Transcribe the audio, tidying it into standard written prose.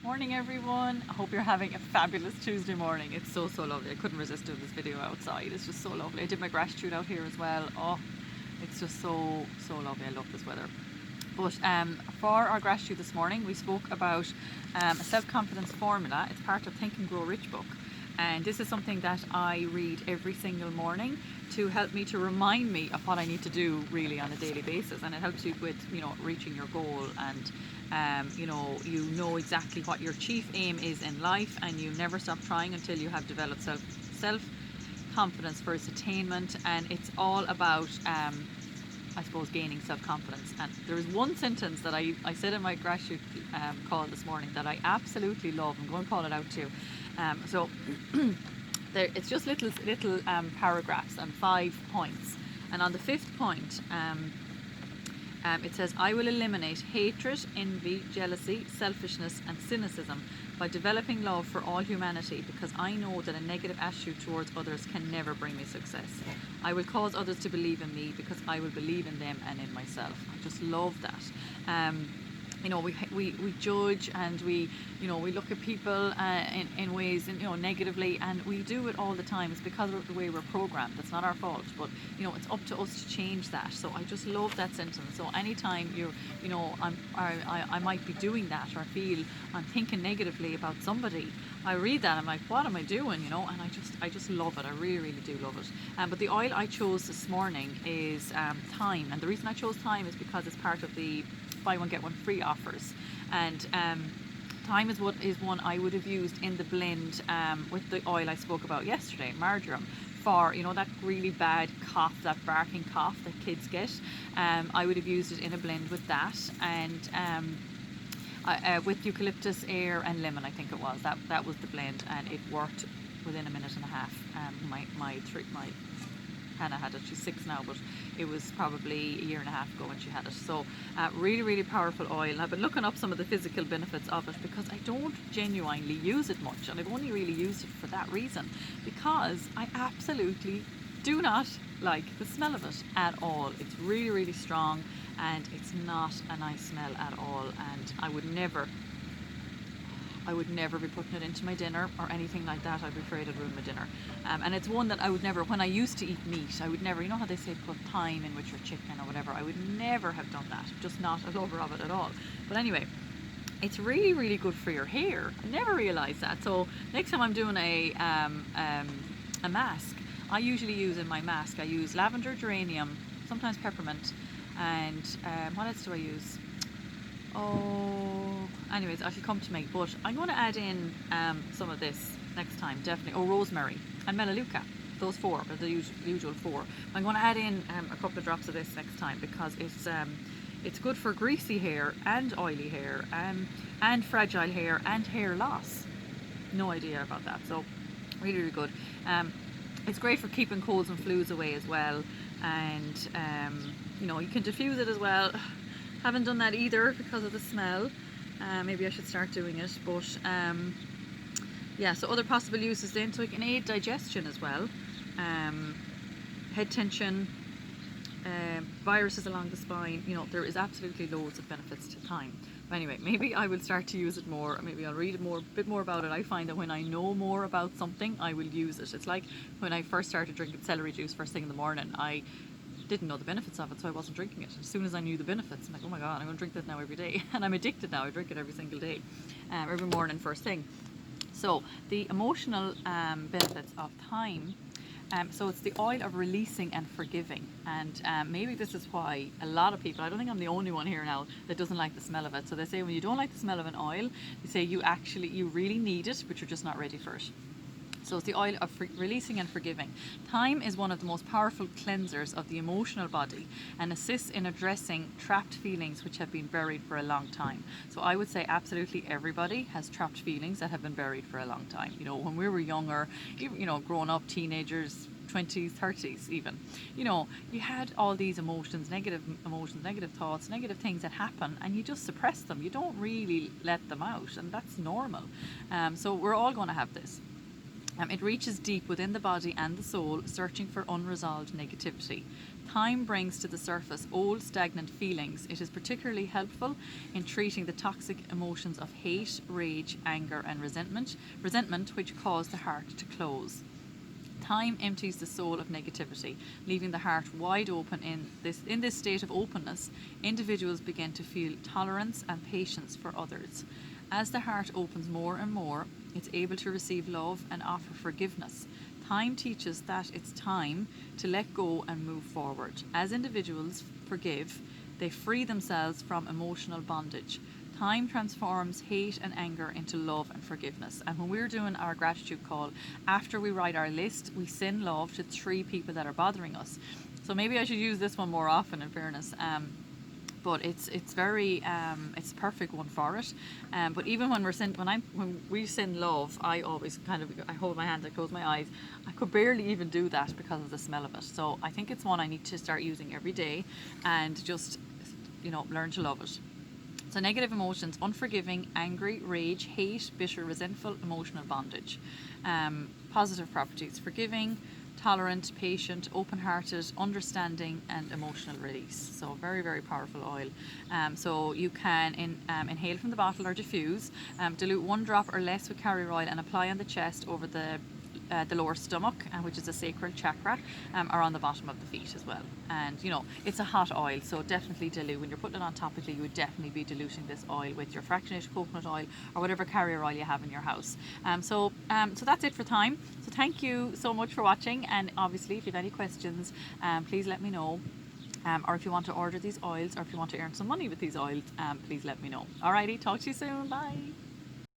Morning everyone, I hope you're having a fabulous Tuesday morning. It's so lovely. I couldn't resist doing this video outside. It's just so lovely. I did my gratitude out here as well. Oh, it's just so lovely. I love this weather. But for our gratitude this morning, we spoke about a self-confidence formula. It's part of Think and Grow Rich book. And this is something that I read every single morning to help me, to remind me of what I need to do really on a daily basis. And it helps you with, reaching your goal, and you know exactly what your chief aim is in life, and you never stop trying until you have developed self confidence for its attainment. And it's all about I suppose gaining self-confidence. And there is one sentence that I said in my gratitude call this morning that I absolutely love. I'm going to call it out too. It's just little paragraphs and 5 points. And on the 5th point, it says, I will eliminate hatred, envy, jealousy, selfishness and cynicism by developing love for all humanity, because I know that a negative attitude towards others can never bring me success. I will cause others to believe in me because I will believe in them and in myself. I just love that. We judge, and we look at people in ways, negatively, and we do it all the time. It's because of the way we're programmed. It's not our fault, but it's up to us to change that. So I just love that sentence. So anytime I might be doing that, or feel I'm thinking negatively about somebody, I read that, I'm like, what am I doing? And I just love it. I really do love it. But the oil I chose this morning is thyme, and the reason I chose thyme is because it's part of the buy one get one free offers. And thyme is one I would have used in the blend with the oil I spoke about yesterday, marjoram, for that really bad cough, that barking cough that kids get. I would have used it in a blend with that, and with eucalyptus, air and lemon, I think it was. That was the blend, and it worked within a minute and a half. My Hannah had it. She's 6 now, but it was probably a year and a half ago when she had it. So really powerful oil. And I've been looking up some of the physical benefits of it, because I don't genuinely use it much, and I've only really used it for that reason, because I absolutely do not like the smell of it at all. It's really strong, and it's not a nice smell at all, and I would never be putting it into my dinner or anything like that. I'd be afraid it'd ruin my dinner. And it's one that I would never, when I used to eat meat, I would never, how they say put thyme in with your chicken or whatever, I would never have done that. Just not a lover of it at all. But anyway, it's really good for your hair. I never realised that. So next time I'm doing a mask, I usually use in my mask, I use lavender, geranium, sometimes peppermint, and what else do I use? Anyways, I should come to me, but I'm going to add in some of this next time, definitely. Rosemary and melaleuca. Those 4 are the usual 4. I'm going to add in a couple of drops of this next time, because it's good for greasy hair and oily hair and fragile hair and hair loss. No idea about that. So really good. It's great for keeping colds and flus away as well, and you can diffuse it as well. Haven't done that either because of the smell. Maybe I should start doing it, but yeah, so other possible uses then. So it can aid digestion as well, head tension, viruses along the spine. There is absolutely loads of benefits to thyme. But anyway, maybe I will start to use it more. Maybe I'll read a bit more about it. I find that when I know more about something, I will use it. It's like when I first started drinking celery juice first thing in the morning, I didn't know the benefits of it, so I wasn't drinking it. As soon as I knew the benefits, I'm like, oh my god, I'm going to drink that now every day. And I'm addicted now. I drink it every single day, every morning first thing. So the emotional benefits of thyme, so it's the oil of releasing and forgiving. And maybe this is why a lot of people, I don't think I'm the only one here now that doesn't like the smell of it. So they say when you don't like the smell of an oil, they say you really need it, but you're just not ready for it. So it's the oil of releasing and forgiving. Thyme is one of the most powerful cleansers of the emotional body, and assists in addressing trapped feelings which have been buried for a long time. So I would say absolutely everybody has trapped feelings that have been buried for a long time. When we were younger, growing up, teenagers, 20s, 30s even, you had all these emotions, negative thoughts, negative things that happen, and you just suppress them. You don't really let them out, and that's normal. So we're all going to have this. It reaches deep within the body and the soul, searching for unresolved negativity. Thyme brings to the surface old stagnant feelings. It is particularly helpful in treating the toxic emotions of hate, rage, anger, and resentment which cause the heart to close. Thyme empties the soul of negativity, leaving the heart wide open. In this state of openness, individuals begin to feel tolerance and patience for others. As the heart opens more and more, it's able to receive love and offer forgiveness. Thyme teaches that it's time to let go and move forward. As individuals forgive, they free themselves from emotional bondage. Thyme transforms hate and anger into love and forgiveness. And when we're doing our gratitude call, after we write our list, we send love to 3 people that are bothering us. So maybe I should use this one more often, in fairness. But it's very it's a perfect one for it. But even when when we send love, I always I hold my hands, I close my eyes. I could barely even do that because of the smell of it. So I think it's one I need to start using every day, and just learn to love it. So negative emotions: unforgiving, angry, rage, hate, bitter, resentful, emotional bondage. Positive properties: forgiving, tolerant, patient, open-hearted, understanding, and emotional release. So very, very powerful oil. So you can inhale from the bottle or diffuse. Dilute 1 drop or less with carrier oil and apply on the chest, over the lower stomach, which is the sacral chakra, or on the bottom of the feet as well. And it's a hot oil, so definitely dilute. When you're putting it on topically, you would definitely be diluting this oil with your fractionated coconut oil or whatever carrier oil you have in your house. So that's it for thyme. So thank you so much for watching, and obviously if you have any questions, please let me know. Or if you want to order these oils, or if you want to earn some money with these oils, please let me know. Alrighty, talk to you soon. Bye.